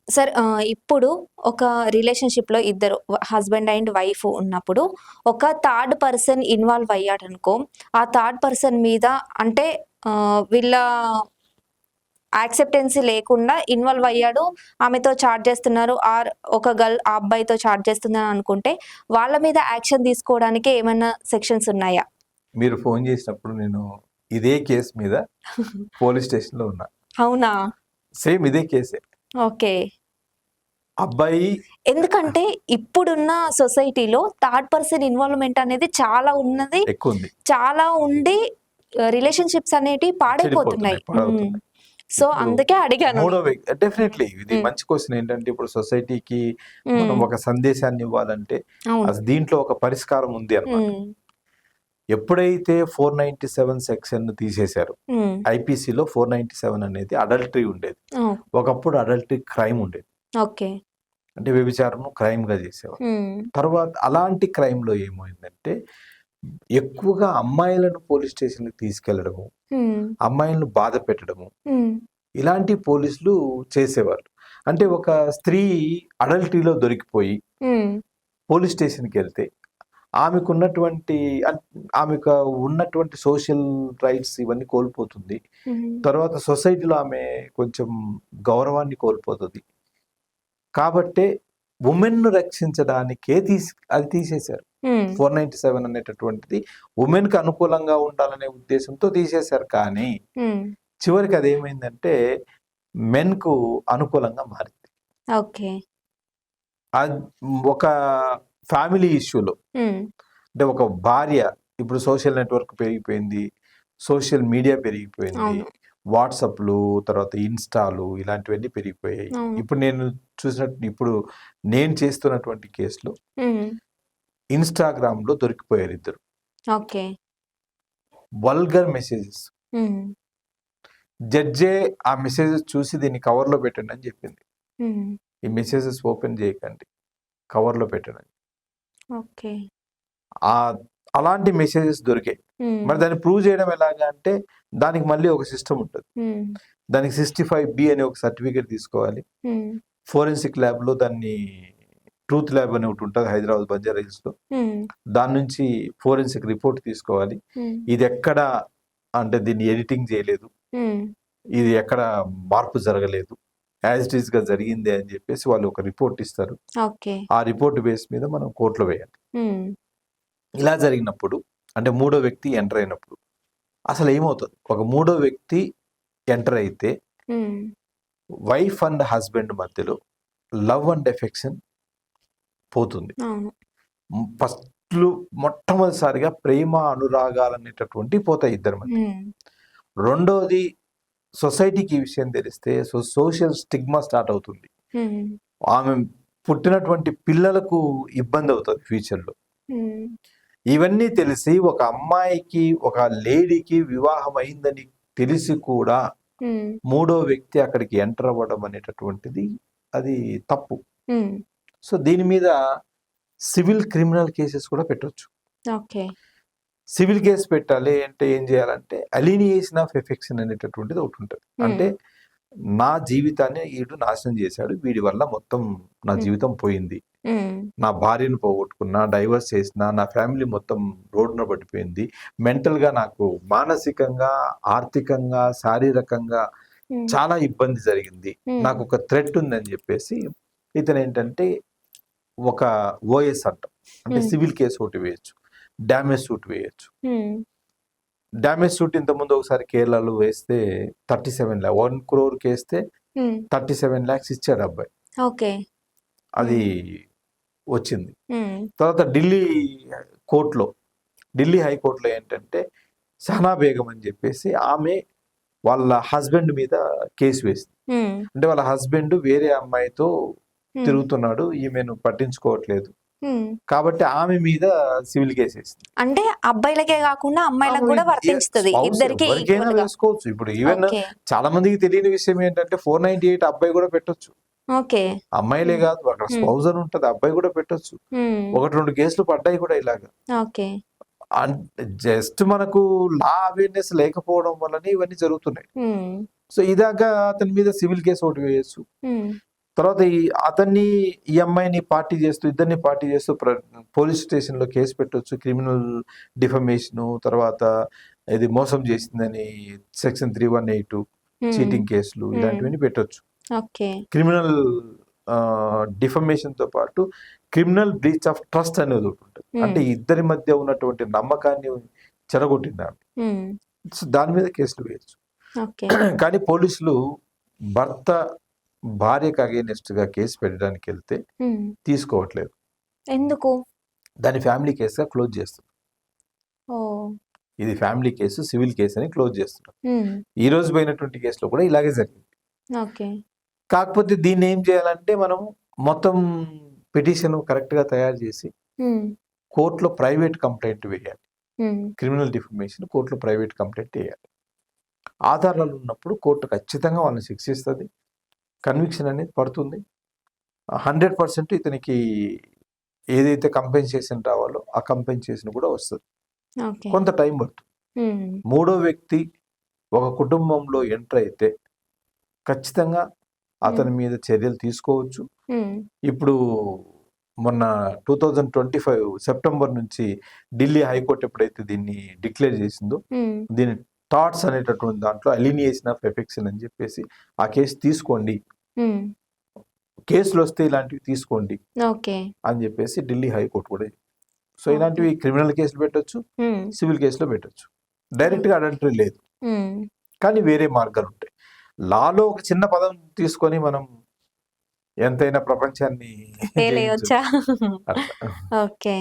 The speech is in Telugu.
సార్ ఇప్పుడు ఒక రిలేషన్‌షిప్‌లో ఇద్దరు హస్బెండ్ అండ్ వైఫ్ ఉన్నప్పుడు, ఒక థర్డ్ పర్సన్ ఇన్వాల్వ్ అయ్యాడనుకో, ఆ థర్డ్ పర్సన్ మీద అంటే వీళ్ళ యాక్సెప్టెన్సీ లేకుండా ఇన్వాల్వ్ అయ్యాడు. ఆమెతో చాట్ చేస్తున్నారు. ఆర్ ఒక గర్ల్ ఆ అబ్బాయితో చాట్ చేస్తుందని అనుకుంటే, వాళ్ళ మీద యాక్షన్ తీసుకోవడానికి ఏమన్నా సెక్షన్స్ ఉన్నాయా? మీరు ఫోన్ చేసినప్పుడు నేను ఇదే కేసు మీద పోలీస్ స్టేషన్‌లో ఉన్నా. అవునా? సేమ్ ఇదే కేసే. ఓకే. అబ్బాయి ఎందుకంటే ఇప్పుడున్న సొసైటీలో థర్డ్ పర్సన్ ఇన్వాల్వ్‌మెంట్ అనేది చాలా ఉన్నది. ఎక్కువుంది. చాలా ఉండి రిలేషన్‌షిప్స్ అనేటివి పాడైపోతున్నాయి. చెడిపోతున్నాయి, పాడవుతున్నాయి. సో, ఇప్పుడు అందుకే అడిగాను మూడో నేను. వ్యక్తి డెఫినెట్‌లీ ఇది హ్మ్. మంచి క్వెషన్. ఏంటంటే ఇప్పుడు సొసైటీకి మనం హ్మ్. ఒక సందేశాన్ని ఇవ్వాలంటే అవును. అసలు దీంట్లో ఒక పరిష్కారం ఉంది అన్నమాట. హ్మ్. ఎప్పుడైతే 497 సెక్షన్ తీసేశారో, హ్మ్. ఐపీసీలో 497 అనేది అడల్టరీ ఉండేది. ఓహ్! ఒకప్పుడు అడల్టరీ క్రైమ్ ఉండేది. ఓకే. అంటే వ్యభిచారం క్రైమ్‌గా చేసేవారు. హ్మ్. తర్వాత అలాంటి క్రైమ్‌లో ఏమైందంటే ఎక్కువగా అమ్మాయిలను పోలీస్ స్టేషన్‌కి తీసుకెళ్లడము, హ్మ్. అమ్మాయిలను బాధ పెట్టడము, హ్మ్. ఇలాంటి పోలీసులు చేసేవారు. అంటే ఒక స్త్రీ అడల్టరీలో దొరికిపోయి హ్మ్. పోలీస్ స్టేషన్‌కెళ్తే ఆమెకున్నటువంటి ఆమెకు ఉన్నటువంటి సోషల్ రైట్స్ ఇవన్నీ కోల్పోతుంది. హ్మ్. తర్వాత సొసైటీలో ఆమె కొంచెం గౌరవాన్ని కోల్పోతది. కాబట్టే వుమెన్‌ను రక్షించడానికే అది తీసేశారు. హ్మ్. 497 అనేటటువంటిది వుమెన్‌కి అనుకూలంగా ఉండాలనే ఉద్దేశంతో తీసేశారు. కానీ హ్మ్. చివరికి అదేమైందంటే మెన్‌కు అనుకూలంగా మారింది. ఓకే. అద్ ఒక ఫ్యామిలీ ఇష్యూలో హ్మ్. అంటే ఒక భార్య ఇప్పుడు సోషల్ నెట్వర్క్ పెరిగిపోయింది. సోషల్ మీడియా పెరిగిపోయింది. అవును. వాట్సాప్‌లు, తర్వాత ఇన్‌స్టాలు ఇలాంటివన్నీ పెరిగిపోయాయి. అవును. ఇప్పుడు నేను చేస్తున్నటువంటి కేస్‌లో హ్మ్. ఇన్‌స్టాగ్రామ్‌లో దొరికిపోయారు ఇద్దరు. ఓకే. Vulgar messages. హ్మ్. జడ్జే ఆ మెసేజెస్ చూసి దీన్ని కవర్‌లో పెట్టండి అని చెప్పింది. హ్మ్. ఈ మెసేజెస్ ఓపెన్ చేయకండి. కవర్‌లో పెట్టండి. ఓకే. అలాంటి మెసేజెస్ దొరికాయి. హ్మ్. మరి దాన్ని ప్రూవ్ చేయడం ఎలాగా అంటే దానికి మళ్ళీ ఒక సిస్టమ్ ఉంటుంది. హ్మ్. దానికి 65 అనే ఒక సర్టిఫికేట్ తీసుకోవాలి. హ్మ్. ఫోరెన్సిక్ ల్యాబ్‌లో దాన్ని ట్రూత్ ల్యాబ్ అని ఒకటి ఉంటుంది హైదరాబాద్ బంజారా హిల్స్‌లో. హ్మ్. దాని నుంచి ఫోరెన్సిక్ రిపోర్ట్ తీసుకోవాలి. హ్మ్. ఇది ఎక్కడ అంటే దీన్ని ఎడిటింగ్ చేయలేదు. హ్మ్. ఇది ఎక్కడ మార్పు జరగలేదు. యాజ్ ఇట్ ఈస్‌గా జరిగింది అని చెప్పేసి వాళ్ళు ఒక రిపోర్ట్ ఇస్తారు. ఓకే. ఆ రిపోర్ట్ బేస్ మీద మనం కోర్ట్‌లో వేయాలి. హ్మ్. ఇలా జరిగినప్పుడు అంటే మూడో వ్యక్తి ఎంటర్ అయినప్పుడు అసలు ఏమవుతుంది? ఒక మూడో వ్యక్తి ఎంటర్ అయితే హ్మ్. వైఫ్ అండ్ హస్బెండ్ మధ్యలో లవ్ అండ్ ఎఫెక్షన్ పోతుంది. అవును. మొట్టమొదటిసారిగా ప్రేమ అనురాగాలనేటటువంటివి పోతాయి ఇద్దరి మధ్య. హ్మ్. రెండోది సొసైటీకి ఈ విషయం తెలిస్తే సోషల్ స్టిగ్మా స్టార్ట్ అవుతుంది. హ్మ్. ఆమె పుట్టినటువంటి పిల్లలకు ఇబ్బంది అవుతుంది ఫ్యూచర్‌లో. హ్మ్. ఇవన్నీ తెలిసి ఒక అమ్మాయికి, ఒక లేడీకి వివాహం అయిందని తెలిసి కూడా హ్మ్. మూడో వ్యక్తి అక్కడికి ఎంటర్ అవ్వడం అనేటటువంటిది అది తప్పు. హ్మ్. సో, దీని మీద సివిల్, క్రిమినల్ కేసెస్ కూడా పెట్టొచ్చు. ఓకే. సివిల్ కేస్ పెట్టాలి అంటే ఏం చేయాలంటే అలీనియేషన్ ఆఫ్ ఎఫెక్షన్ అనేటటువంటిది ఒకటి ఉంటుంది. హ్మ్. అంటే నా జీవితాన్ని ఈడు నాశనం చేశాడు. వీడి వల్ల మొత్తం నా హ్మ్. జీవితం పోయింది. హ్మ్. నా భార్యను పోగొట్టుకున్నా, డైవర్స్ చేసినా, నా ఫ్యామిలీ మొత్తం రోడ్డున పడిపోయింది. మెంటల్‌గా నాకు మానసికంగా, ఆర్థికంగా, శారీరకంగా హ్మ్. చాలా ఇబ్బంది జరిగింది. హ్మ్. నాకు ఒక థ్రెట్ ఉందని చెప్పేసి ఇతనేంటంటే ఒక ఓఎస్ అంటాం. అంటే హ్మ్. సివిల్ కేస్ ఒకటి వేయొచ్చు. డ్యామేజ్ సూట్ వేయొచ్చు. హ్మ్. డ్యామేజ్ సూట్ ఇంతకుముందు ఒకసారి కేరళలో వేస్తే 37 లాక్ 1 క్రోర్ కేస్తే హ్మ్. 37 లాక్స్ ఇచ్చాడు అబ్బాయి. ఓకే. అది హ్మ్. వచ్చింది. హ్మ్. తర్వాత కోర్ట్‌లో ఢిల్లీ హైకోర్టులో ఏంటంటే సహనా బేగం అని చెప్పేసి ఆమె వాళ్ళ హస్బెండ్ మీద కేసు వేసింది. హ్మ్. అంటే వాళ్ళ హస్బెండ్ వేరే అమ్మాయితో హ్మ్. తిరుగుతున్నాడు. ఈమెను పట్టించుకోవట్లేదు. హ్మ్. కాబట్టి ఆమె మీద సివిల్ కేస్ వేసింది. అంటే అబ్బాయిలకే గాకుండా అమ్మాయిలకు గూడా వర్తించుతది. స్పౌస్ ఇద్దరికీ ఎవరికైనా ఈక్వల్‌గా. వేసుకోవచ్చు. ఇప్పుడు ఈవెన్ ఓకే. చాలా మందికి తెలియని విషయం ఏంటంటే 498 అబ్బాయి కూడా పెట్టొచ్చు. ఓకే. అమ్మాయిలే హ్మ్. కాదు అక్కడ హ్మ్. స్పౌస్ అని ఉంటది. అబ్బాయి కూడా పెట్టొచ్చు. హ్మ్. 1, 2 కేసులు పడ్డాయి కూడా ఇలాగా. ఓకే. జస్ట్ మనకు లా అవేర్‌నెస్ లేకపోవడం వల్లనే ఇవన్నీ జరుగుతున్నాయి. హ్మ్. సో, ఇదాక అతని మీద సివిల్ కేస్ ఒకటి వేయొచ్చు. హ్మ్. తర్వాత అతన్ని ఈ అమ్మాయిని పార్టీ చేస్తూ ఇద్దరిని పార్టీ చేస్తూ పోలీస్ స్టేషన్లో కేసు పెట్టొచ్చు, క్రిమినల్ డిఫమేషన్, తర్వాత ఇది మోసం చేసిందని సెక్షన్ 318 చీటింగ్ కేసులు ఇలాంటివన్నీ పెట్టొచ్చు. ఓకే. క్రిమినల్ డిఫమేషన్ తో పాటు క్రిమినల్ బ్రీచ్ ఆఫ్ ట్రస్ట్ అనేది ఒకటి ఉంటుంది. అంటే ఇద్దరి మధ్య ఉన్నటువంటి నమ్మకాన్ని చెరగొట్టింది ఆమె. సో దాని మీద కేసులు వేయచ్చు. ఓకే. కానీ పోలీసులు భర్త భార్యకు అగేనెస్ట్ గా కేసు పెట్టడానికి వెళ్తే తీసుకోవట్లేదు. ఎందుకు? దాని ఫ్యామిలీ కేసుగా క్లోజ్ చేస్తుంది. ఓ. ఇది ఫ్యామిలీ కేసు, సివిల్ కేసు అని క్లోజ్ చేస్తున్నారు. ఈ రోజు పోయినటువంటి కేసులో కూడా ఇలాగే జరిగింది. ఓకే. కాకపోతే దీన్ని ఏం చేయాలంటే మనం మొత్తం పిటిషన్ కరెక్ట్ గా తయారు చేసి కోర్టులో ప్రైవేట్ కంప్లైంట్ వేయాలి. క్రిమినల్ డిఫమేషన్ కోర్టులో ప్రైవేట్ కంప్లైంట్ వేయాలి. ఆధారాలు ఉన్నప్పుడు కోర్టు ఖచ్చితంగా వాళ్ళని శిక్షిస్తుంది. కన్విక్షన్ అనేది పడుతుంది. 100% ఇతనికి ఏదైతే కంపెన్సేషన్ రావాలో ఆ కంపెన్సేషన్ కూడా వస్తుంది. కొంత టైం పడుతుంది. మూడో వ్యక్తి ఒక కుటుంబంలో ఎంటర్ అయితే ఖచ్చితంగా అతని మీద చర్యలు తీసుకోవచ్చు. ఇప్పుడు మొన్న 2025 సెప్టెంబర్ నుంచి ఢిల్లీ హైకోర్టు ఎప్పుడైతే దీన్ని డిక్లేర్ చేసిందో, దీని థాట్స్ అనేటటువంటి దాంట్లో అలినియేషన్ ఆఫ్ ఎఫెక్షన్ అని చెప్పేసి ఆ కేసు తీసుకోండి, కేసులు వస్తే ఇలాంటివి తీసుకోండి అని చెప్పేసి ఢిల్లీ హైకోర్టు కూడా. సో ఇలాంటివి క్రిమినల్ కేసులు పెట్టొచ్చు, సివిల్ కేసులో పెట్టొచ్చు. డైరెక్ట్ గా అడల్టరీ లేదు, కానీ వేరే మార్గాలు ఉంటాయి. లాలో ఒక చిన్న పదం తీసుకొని మనం ఎంతైనా ప్రపంచాన్ని ఓకే.